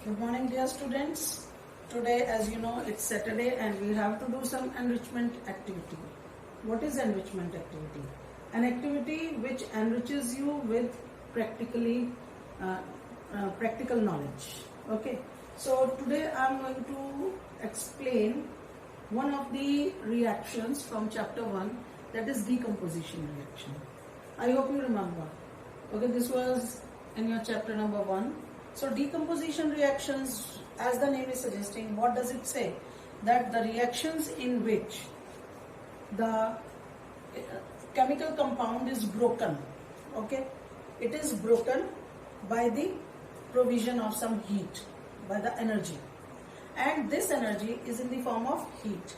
Good morning, dear students. Today, as you know, it's Saturday and we have to do some enrichment activity. What is enrichment activity? An activity which enriches you with practical knowledge. Okay. So today I'm going to explain one of the reactions from chapter 1, that is decomposition reaction. I hope you remember. Okay, this was in your chapter number 1. So decomposition reactions, as the name is suggesting, what does it say? That the reactions in which the chemical compound is broken, okay, it is broken by the provision of some heat, by the energy, and this energy is in the form of heat.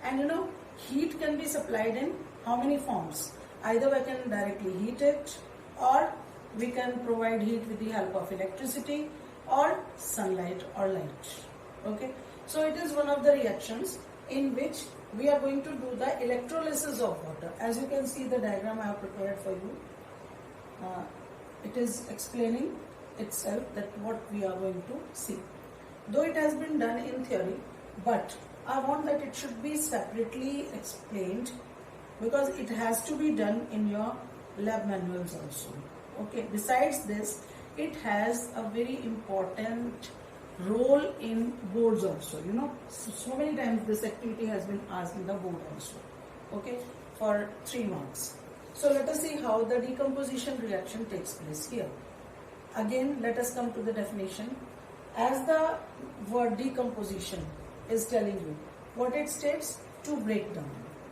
And you know, heat can be supplied in how many forms? Either we can directly heat it, or we can provide heat with the help of electricity or sunlight or light. Okay, so it is one of the reactions in which we are going to do the electrolysis of water. As you can see, the diagram I have prepared for you, it is explaining itself that what we are going to see. Though it has been done in theory, but I want that it should be separately explained, because it has to be done in your lab manuals also. Okay, besides this, it has a very important role in boards also. You know, so many times this activity has been asked in the board also. Okay, for 3 marks. So let us see how the decomposition reaction takes place here. Again, let us come to the definition. As the word decomposition is telling you, what it states: to break down.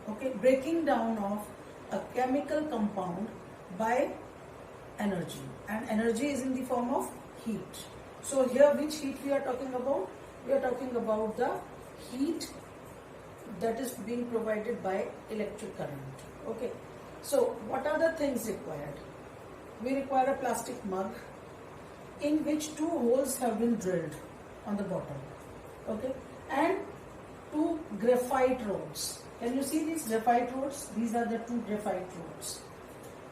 Okay, breaking down of a chemical compound by energy, and energy is in the form of heat. So here, which heat we are talking about? We are talking about the heat that is being provided by electric current. Okay, so what are the things required? We require a plastic mug in which 2 holes have been drilled on the bottom. Okay, and 2 graphite rods. Can you see these graphite rods? These are the 2 graphite rods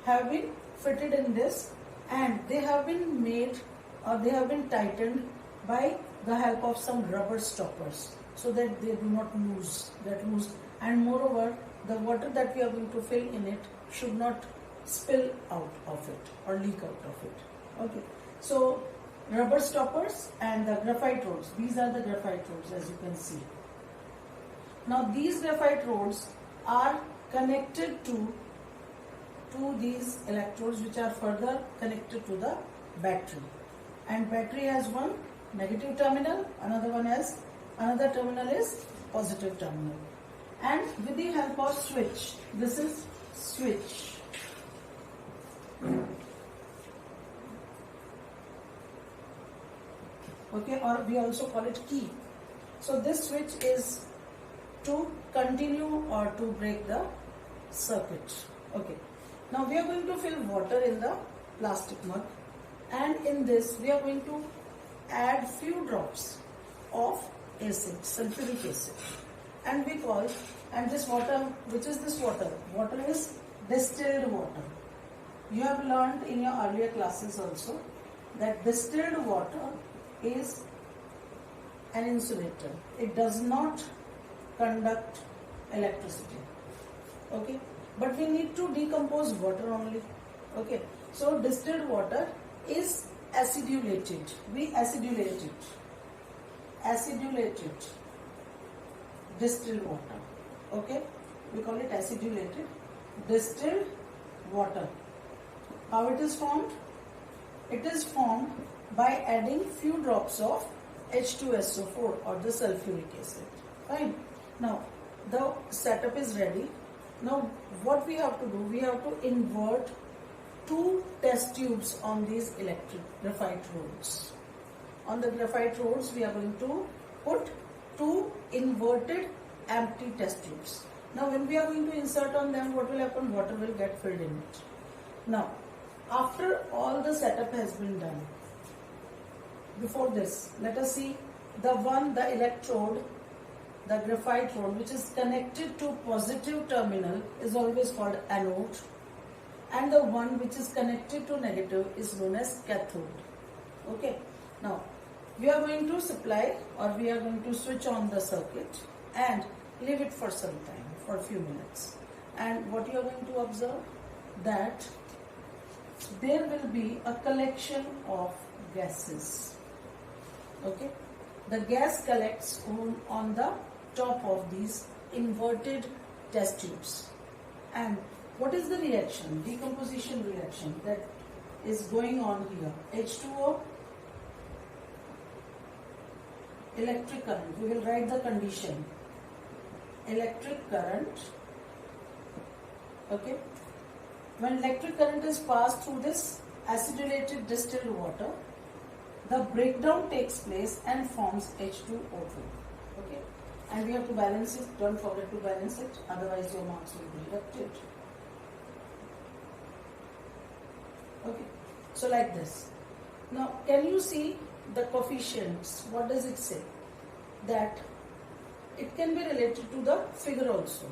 have been fitted in this, and they have been made, or they have been tightened by the help of some rubber stoppers, so that they do not get loose, and moreover, the water that we are going to fill in it should not spill out of it or leak out of it. Okay, so rubber stoppers and the graphite rods, these are the graphite rods, as you can see. Now these graphite rods are connected to these electrodes, which are further connected to the battery, and battery has one negative terminal, another terminal is positive terminal, and with the help of switch, this is switch, okay, or we also call it key. So this switch is to continue or to break the circuit. Okay, now we are going to fill water in the plastic mug, and in this we are going to add few drops of acid, sulfuric acid, and we call, and this water, which is this water? Water is distilled water. You have learned in your earlier classes also that distilled water is an insulator. It does not conduct electricity. Okay, but we need to decompose water only. Okay, so distilled water is acidulated. We acidulate distilled water. Okay, we call it acidulated distilled water. How it is formed? It is formed by adding few drops of H2SO4 or the sulfuric acid. Fine. Now the setup is ready. Now what we have to do, we have to invert 2 test tubes on these electric graphite rods. On the graphite rods we are going to put 2 inverted empty test tubes. Now when we are going to insert on them, what will happen? Water will get filled in it. Now after all the setup has been done, before this, let us see the electrode, the graphite rod, which is connected to positive terminal, is always called anode, and the one which is connected to negative is known as cathode. Okay, now we are going to supply or we are going to switch on the circuit and leave it for some time, for a few minutes. And what you are going to observe, that there will be a collection of gases. Okay, the gas collects on the top of these inverted test tubes. And what is the reaction, decomposition reaction that is going on here? H2O, electric current. We will write the condition. Electric current. Okay. When electric current is passed through this acidulated distilled water, the breakdown takes place and forms H2O2. Okay. And we have to balance it. Don't forget to balance it. Otherwise your marks will be deducted. Okay. So like this. Now can you see the coefficients? What does it say? That it can be related to the figure also.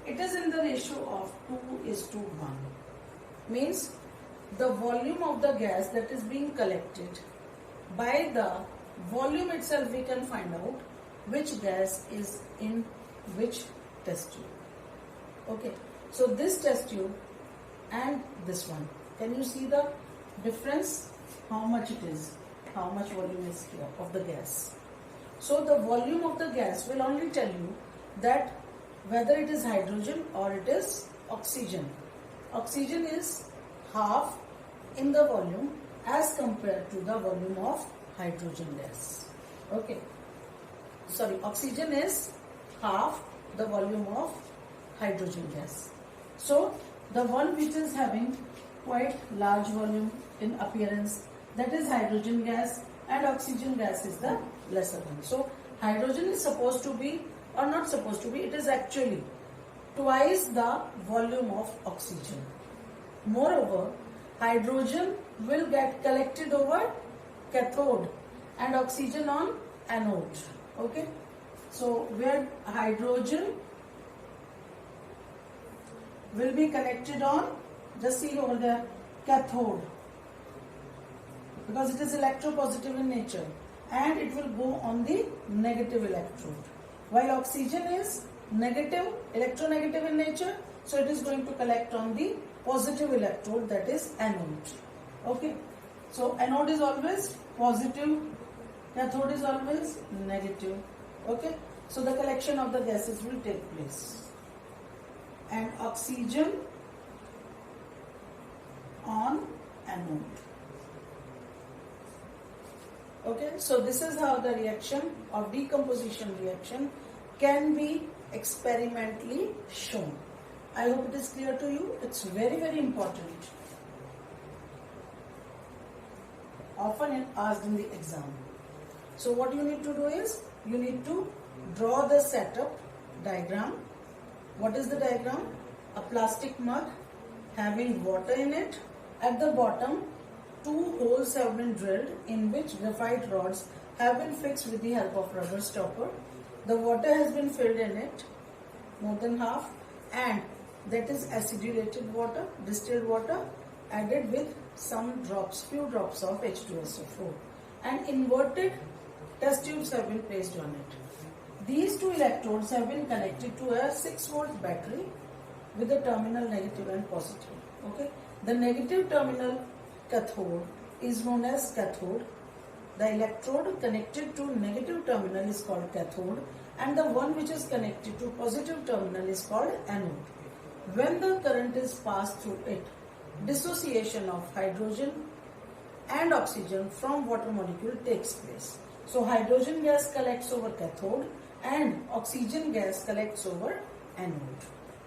It is in the ratio of 2:1. Means the volume of the gas that is being collected, by the volume itself we can find out which gas is in which test tube. Okay, so this test tube and this one, can you see the difference? How much it is, how much volume is here of the gas. So the volume of the gas will only tell you that whether it is hydrogen or it is oxygen. Oxygen is half in the volume as compared to the volume of hydrogen gas. Okay. Sorry, oxygen is half the volume of hydrogen gas. So the one which is having quite large volume in appearance, that is hydrogen gas, and oxygen gas is the lesser one. So hydrogen is supposed to be, or not supposed to be, it is actually twice the volume of oxygen. Moreover, hydrogen will get collected over cathode and oxygen on anode. Okay, so where hydrogen will be connected on, just see over there, cathode, because it is electropositive in nature, and it will go on the negative electrode. While oxygen is negative, electronegative in nature, so it is going to collect on the positive electrode, that is anode. Okay, so anode is always positive, cathode is always negative. Okay, so the collection of the gases will take place, and oxygen on anode. Okay, so this is how the reaction of decomposition reaction can be experimentally shown. I hope it is clear to you. It's very, very important. Often asked in the exam. So what you need to do is, you need to draw the setup diagram. What is the diagram? A plastic mug having water in it. At the bottom, 2 holes have been drilled in which graphite rods have been fixed with the help of rubber stopper. The water has been filled in it, more than half, and that is acidulated water, distilled water, added with some drops, few drops of H2SO4, and inverted test tubes have been placed on it. These 2 electrodes have been connected to a 6-volt battery with a terminal negative and positive. Okay, the negative terminal cathode is known as cathode. The electrode connected to negative terminal is called cathode, and the one which is connected to positive terminal is called anode. When the current is passed through it, dissociation of hydrogen and oxygen from water molecule takes place. So hydrogen gas collects over cathode and oxygen gas collects over anode,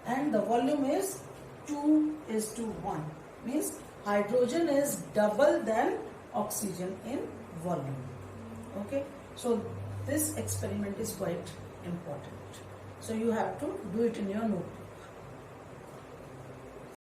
and the volume is 2:1, means hydrogen is double than oxygen in volume. Okay, so this experiment is quite important, so you have to do it in your notebook.